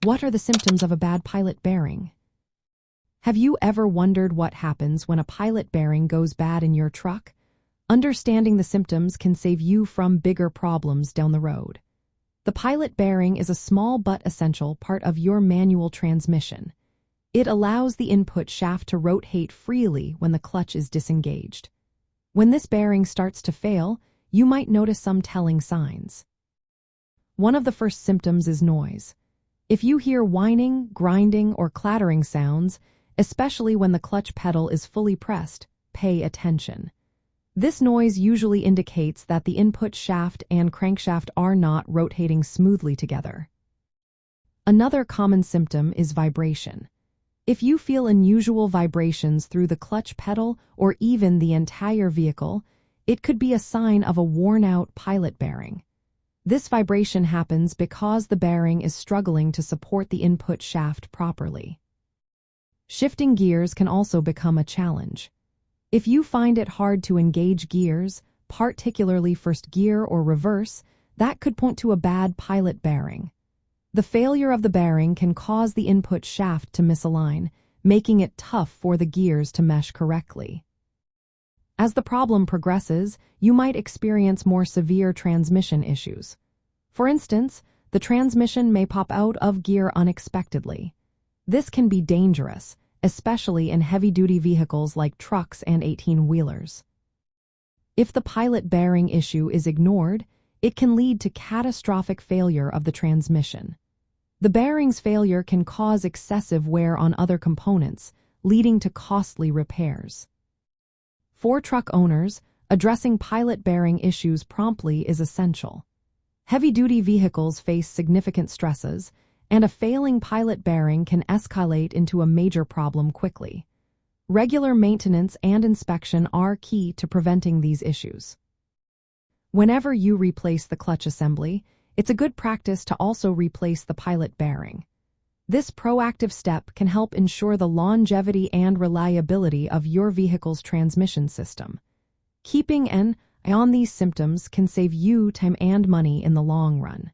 What are the symptoms of a bad pilot bearing? Have you ever wondered what happens when a pilot bearing goes bad in your truck? Understanding the symptoms can save you from bigger problems down the road. The pilot bearing is a small but essential part of your manual transmission. It allows the input shaft to rotate freely when the clutch is disengaged. When this bearing starts to fail, you might notice some telling signs. One of the first symptoms is noise. If you hear whining, grinding, or clattering sounds, especially when the clutch pedal is fully pressed, pay attention. This noise usually indicates that the input shaft and crankshaft are not rotating smoothly together. Another common symptom is vibration. If you feel unusual vibrations through the clutch pedal or even the entire vehicle, it could be a sign of a worn-out pilot bearing. This vibration happens because the bearing is struggling to support the input shaft properly. Shifting gears can also become a challenge. If you find it hard to engage gears, particularly first gear or reverse, that could point to a bad pilot bearing. The failure of the bearing can cause the input shaft to misalign, making it tough for the gears to mesh correctly. As the problem progresses, you might experience more severe transmission issues. For instance, the transmission may pop out of gear unexpectedly. This can be dangerous, especially in heavy-duty vehicles like trucks and 18-wheelers. If the pilot bearing issue is ignored, it can lead to catastrophic failure of the transmission. The bearing's failure can cause excessive wear on other components, leading to costly repairs. For truck owners, addressing pilot bearing issues promptly is essential. Heavy-duty vehicles face significant stresses, and a failing pilot bearing can escalate into a major problem quickly. Regular maintenance and inspection are key to preventing these issues. Whenever you replace the clutch assembly, it's a good practice to also replace the pilot bearing. This proactive step can help ensure the longevity and reliability of your vehicle's transmission system. Keeping an eye on these symptoms can save you time and money in the long run.